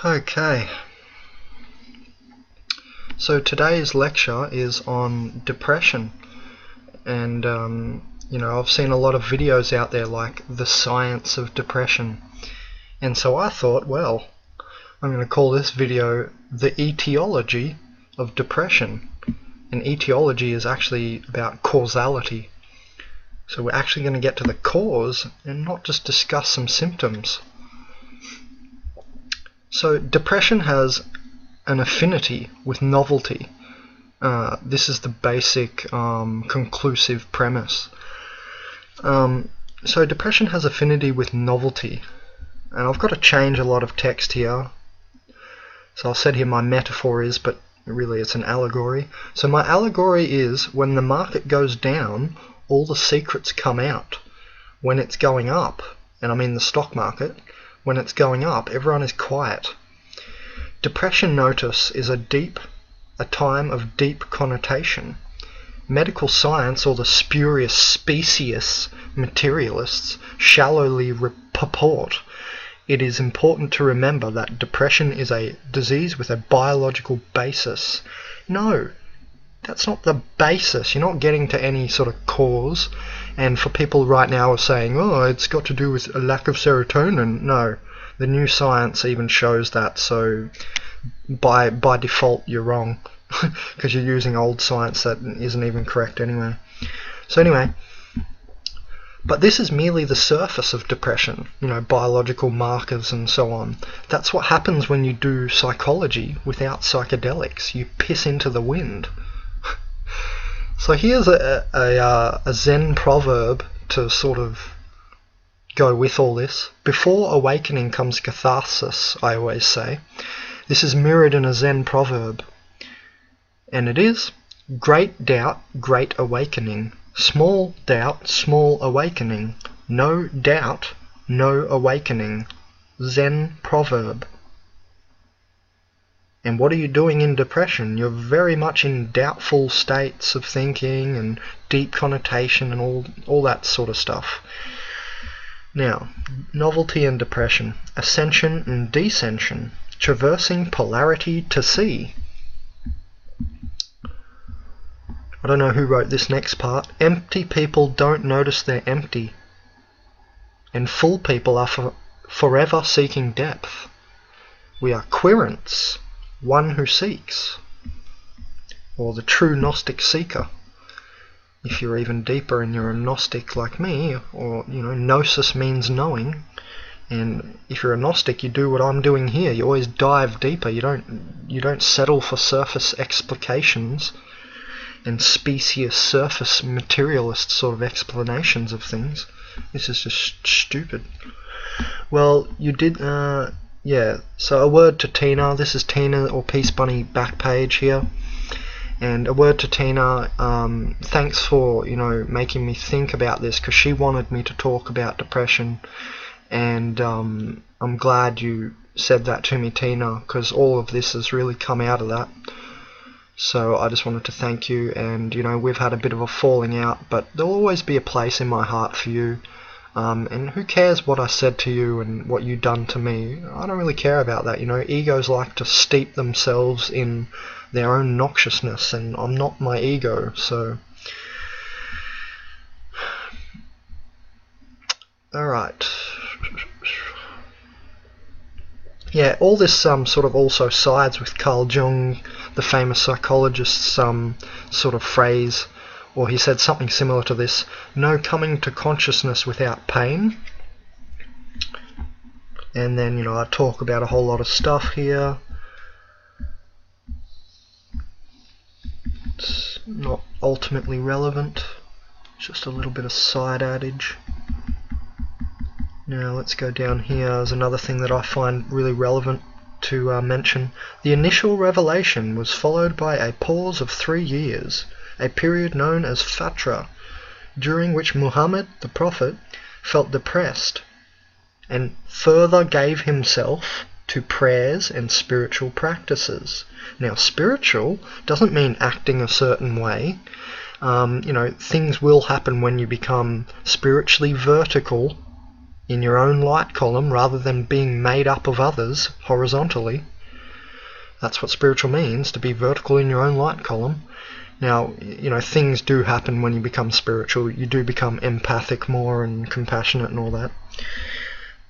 Okay, so today's lecture is on depression, and I've seen a lot of videos out there like the science of depression, and so I thought, well, I'm going to call this video the etiology of depression. And etiology is actually about causality, so we're actually going to get to the cause and not just discuss some symptoms. So depression has an affinity with novelty. This is the basic conclusive premise. So depression has affinity with novelty, and I've got to change a lot of text here. So I said here my metaphor is, but really it's an allegory. So my allegory is, when the market goes down, all the secrets come out. When it's going up, and I mean the stock market, when it's going up, everyone is quiet. Depression, notice, is a time of deep connotation. Medical science, or the spurious, specious materialists, shallowly purport it is important to remember that depression is a disease with a biological basis. No, that's not the basis. You're not getting to any sort of cause. And for people right now who are saying, oh, it's got to do with a lack of serotonin. No, the new science even shows that. So by default, you're wrong, because you're using old science that isn't even correct anyway. So anyway, but this is merely the surface of depression, biological markers and so on. That's what happens when you do psychology without psychedelics. You piss into the wind. So here's a Zen proverb to sort of go with all this. Before awakening comes catharsis, I always say. This is mirrored in a Zen proverb, and it is: great doubt, great awakening. Small doubt, small awakening. No doubt, no awakening. Zen proverb. And what are you doing in depression? You're very much in doubtful states of thinking and deep connotation and all that sort of stuff. Now, novelty and depression. Ascension and descension. Traversing polarity to see. I don't know who wrote this next part. Empty people don't notice they're empty, and full people are forever seeking depth. We are querents, one who seeks, or the true Gnostic seeker. If you're even deeper and you're a Gnostic like me, or Gnosis means knowing, and if you're a Gnostic, you do what I'm doing here. You always dive deeper. You don't settle for surface explications and specious surface materialist sort of explanations of things. This is just stupid. Well, you did, yeah. So a word to Tina. This is Tina, or Peace Bunny, back page here. And a word to Tina. Thanks for making me think about this, because she wanted me to talk about depression, and I'm glad you said that to me, Tina, because all of this has really come out of that. So I just wanted to thank you, and we've had a bit of a falling out, but there'll always be a place in my heart for you. And who cares what I said to you and what you done to me? I don't really care about that. Egos like to steep themselves in their own noxiousness, and I'm not my ego. So alright. Yeah, all this sort of also sides with Carl Jung, the famous psychologist's sort of phrase, or he said something similar to this: no coming to consciousness without pain. And then, I talk about a whole lot of stuff here. It's not ultimately relevant, just a little bit of side adage. Now let's go down here. There's another thing that I find really relevant to mention. The initial revelation was followed by a pause of 3 years, a period known as Fatra, during which Muhammad, the Prophet, felt depressed and further gave himself to prayers and spiritual practices. Now, spiritual doesn't mean acting a certain way. Things will happen when you become spiritually vertical in your own light column rather than being made up of others horizontally. That's what spiritual means, to be vertical in your own light column. Now, things do happen when you become spiritual. You do become empathic more and compassionate and all that.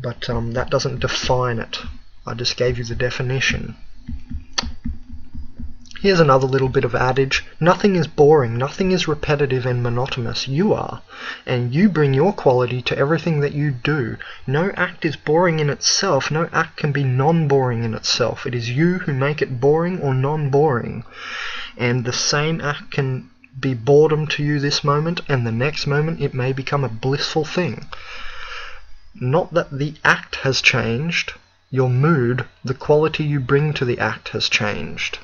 But that doesn't define it. I just gave you the definition. Here's another little bit of adage. Nothing is boring, nothing is repetitive and monotonous. You are, and you bring your quality to everything that you do. No act is boring in itself, no act can be non-boring in itself. It is you who make it boring or non-boring. And the same act can be boredom to you this moment, and the next moment it may become a blissful thing. Not that the act has changed, your mood, the quality you bring to the act has changed.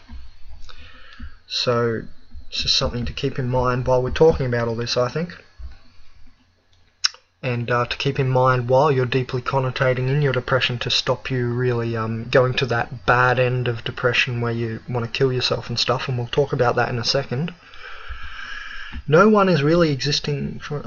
So it's just something to keep in mind while we're talking about all this, I think. And to keep in mind while you're deeply connotating in your depression, to stop you really going to that bad end of depression where you want to kill yourself and stuff, and we'll talk about that in a second. No one is really existing for...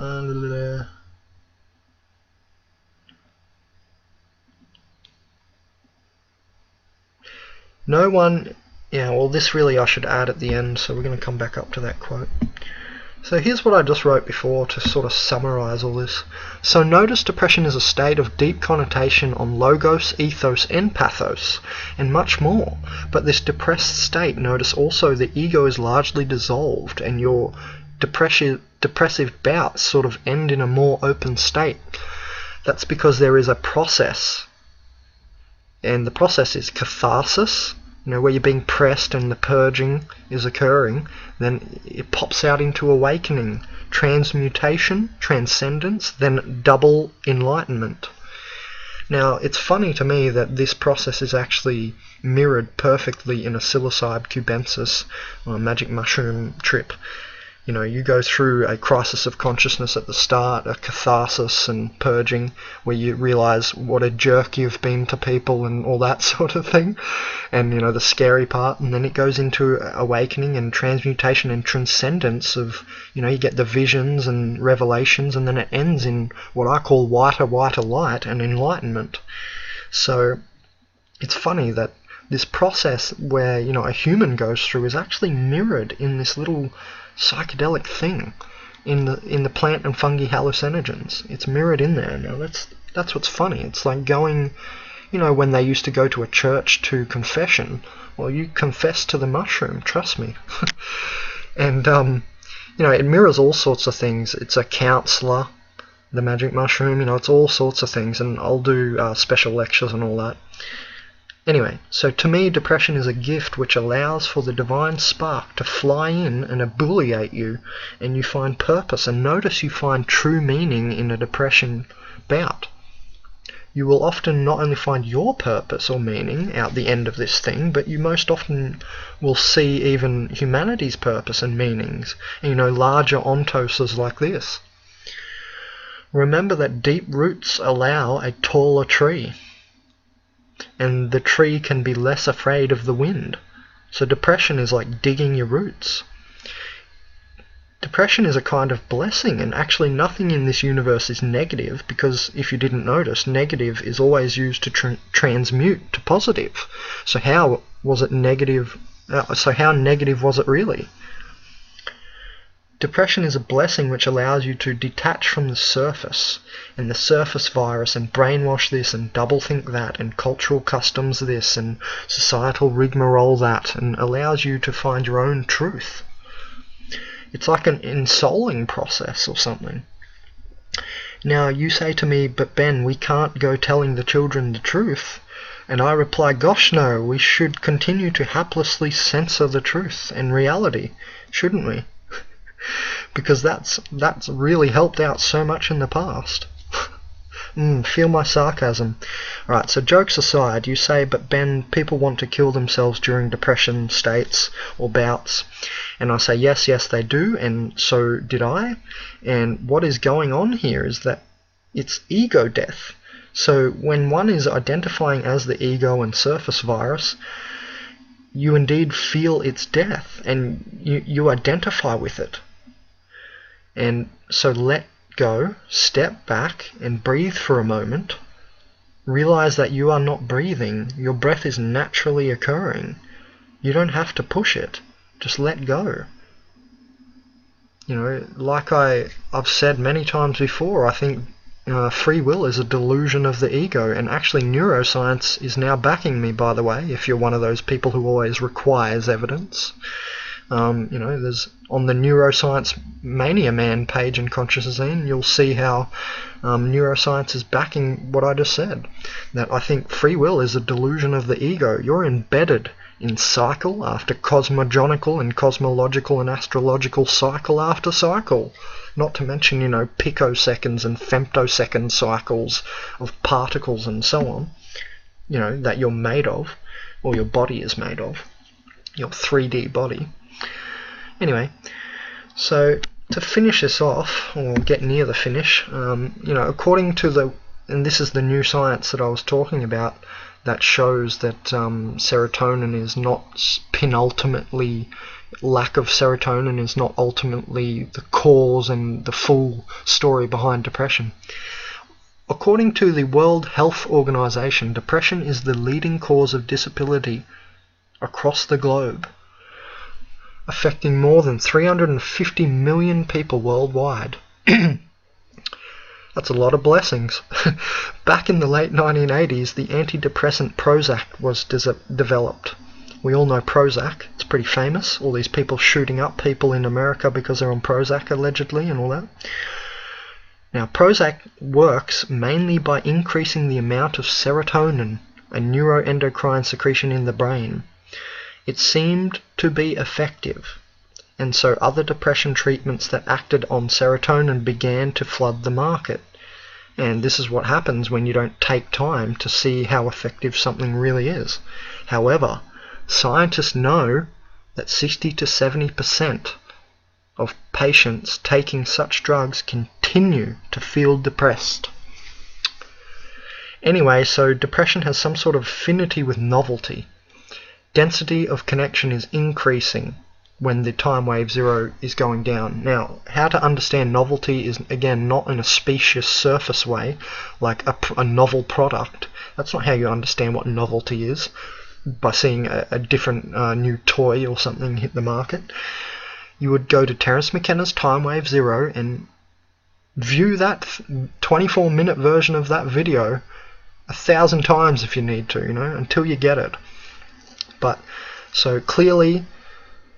no one... Yeah, well, this really I should add at the end, so we're going to come back up to that quote. So here's what I just wrote before to sort of summarize all this. So notice depression is a state of deep connotation on logos, ethos, and pathos, and much more. But this depressed state, notice also the ego is largely dissolved, and your depressive bouts sort of end in a more open state. That's because there is a process, and the process is catharsis, where you're being pressed and the purging is occurring. Then it pops out into awakening, transmutation, transcendence, then double enlightenment. Now, it's funny to me that this process is actually mirrored perfectly in a psilocybe cubensis, or a magic mushroom trip. You go through a crisis of consciousness at the start, a catharsis and purging, where you realize what a jerk you've been to people and all that sort of thing, and the scary part, and then it goes into awakening and transmutation and transcendence of, you get the visions and revelations, and then it ends in what I call whiter light and enlightenment. So it's funny that this process where, a human goes through is actually mirrored in this little psychedelic thing in the plant and fungi hallucinogens. It's mirrored in there. Now that's what's funny. It's like going, when they used to go to a church to confession. Well, you confess to the mushroom, trust me. And it mirrors all sorts of things. It's a counselor, the magic mushroom. It's all sorts of things, and I'll do special lectures and all that. Anyway, so to me, depression is a gift which allows for the divine spark to fly in and ebullient you, and you find purpose. And notice you find true meaning in a depression bout. You will often not only find your purpose or meaning out the end of this thing, but you most often will see even humanity's purpose and meanings, larger ontoses like this. Remember that deep roots allow a taller tree, and the tree can be less afraid of the wind. So depression is like digging your roots. Depression is a kind of blessing, and actually nothing in this universe is negative, because if you didn't notice, negative is always used to transmute to positive. So how was it negative? How negative was it really? Depression is a blessing which allows you to detach from the surface, and the surface virus, and brainwash this, and double-think that, and cultural customs this, and societal rigmarole that, and allows you to find your own truth. It's like an ensouling process or something. Now, you say to me, but Ben, we can't go telling the children the truth. And I reply, gosh no, we should continue to haplessly censor the truth and reality, shouldn't we? Because that's really helped out so much in the past. Feel my sarcasm. Alright, so jokes aside, you say, but Ben, people want to kill themselves during depression states or bouts. And I say, yes, they do, and so did I. And what is going on here is that it's ego death. So when one is identifying as the ego and surface virus, you indeed feel its death, and you identify with it. And so let go, step back, and breathe for a moment. Realize that you are not breathing. Your breath is naturally occurring. You don't have to push it. Just let go. You know, like I've said many times before, I think free will is a delusion of the ego, and actually neuroscience is now backing me, by the way, if you're one of those people who always requires evidence. You know, there's on the Neuroscience Mania Man page in Consciousazine, you'll see how neuroscience is backing what I just said. That I think free will is a delusion of the ego. You're embedded in cycle after cosmogonical and cosmological and astrological cycle after cycle. Not to mention, you know, picoseconds and femtosecond cycles of particles and so on, you know, that you're made of, or your body is made of, your 3D body. Anyway, so to finish this off, or get near the finish, you know, according to and this is the new science that I was talking about, that shows that serotonin is not lack of serotonin is not ultimately the cause and the full story behind depression. According to the World Health Organization, depression is the leading cause of disability across the globe, affecting more than 350 million people worldwide. That's a lot of blessings. Back in the late 1980s, the antidepressant Prozac was developed. We all know Prozac. It's pretty famous. All these people shooting up people in America because they're on Prozac, allegedly, and all that. Now, Prozac works mainly by increasing the amount of serotonin, a neuroendocrine secretion in the brain. It seemed to be effective, and so other depression treatments that acted on serotonin began to flood the market. And this is what happens when you don't take time to see how effective something really is. However, scientists know that 60 to 70% of patients taking such drugs continue to feel depressed. Anyway, so depression has some sort of affinity with novelty. Density of connection is increasing when the time wave zero is going down. Now, how to understand novelty is, again, not in a specious surface way, like a novel product. That's not how you understand what novelty is, by seeing a different new toy or something hit the market. You would go to Terence McKenna's Time Wave Zero and view that 24-minute version of that video 1,000 times if you need to, you know, until you get it. But, so clearly,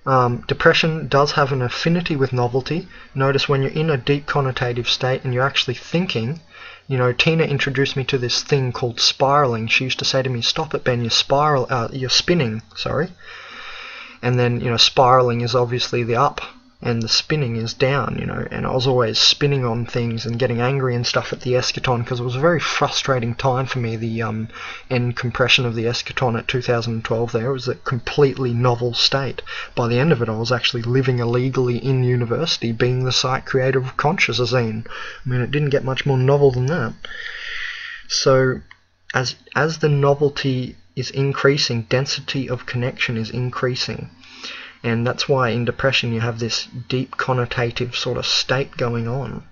depression does have an affinity with novelty. Notice when you're in a deep connotative state and you're actually thinking, you know, Tina introduced me to this thing called spiraling. She used to say to me, "Stop it, Ben, you're spinning, sorry." And then, you know, spiraling is obviously the up, and the spinning is down, you know, and I was always spinning on things and getting angry and stuff at the eschaton, because it was a very frustrating time for me, the end compression of the eschaton at 2012 there. It was a completely novel state. By the end of it, I was actually living illegally in university, being the site creator of consciousazine. I mean, it didn't get much more novel than that. So, as the novelty is increasing, density of connection is increasing. And that's why in depression you have this deep connotative sort of state going on.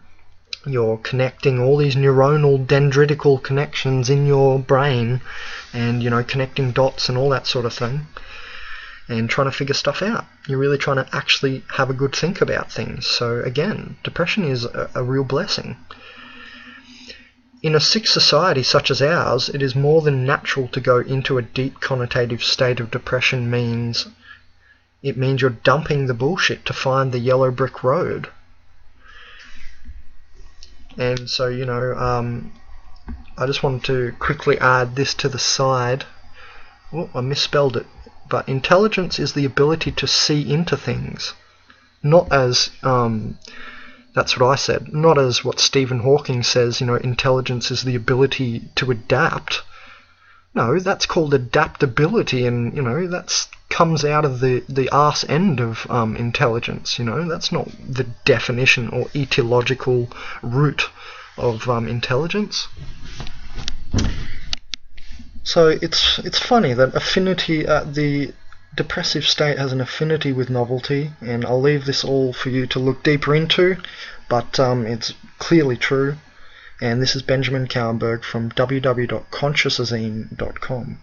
You're connecting all these neuronal dendritical connections in your brain, and, you know, connecting dots and all that sort of thing, and trying to figure stuff out. You're really trying to actually have a good think about things. So again, depression is a real blessing. In a sick society such as ours, it is more than natural to go into a deep connotative state of depression. It means you're dumping the bullshit to find the yellow brick road. And so, you know, I just wanted to quickly add this to the side. Oh, I misspelled it. But intelligence is the ability to see into things. Not as, that's what I said, not as what Stephen Hawking says, you know, intelligence is the ability to adapt. No, that's called adaptability, and, you know, that's comes out of the arse end of intelligence, you know. That's not the definition or etiological root of intelligence. So it's funny that affinity, the depressive state has an affinity with novelty, and I'll leave this all for you to look deeper into, but it's clearly true. And this is Benjamin Cowenberg from www.consciousazine.com.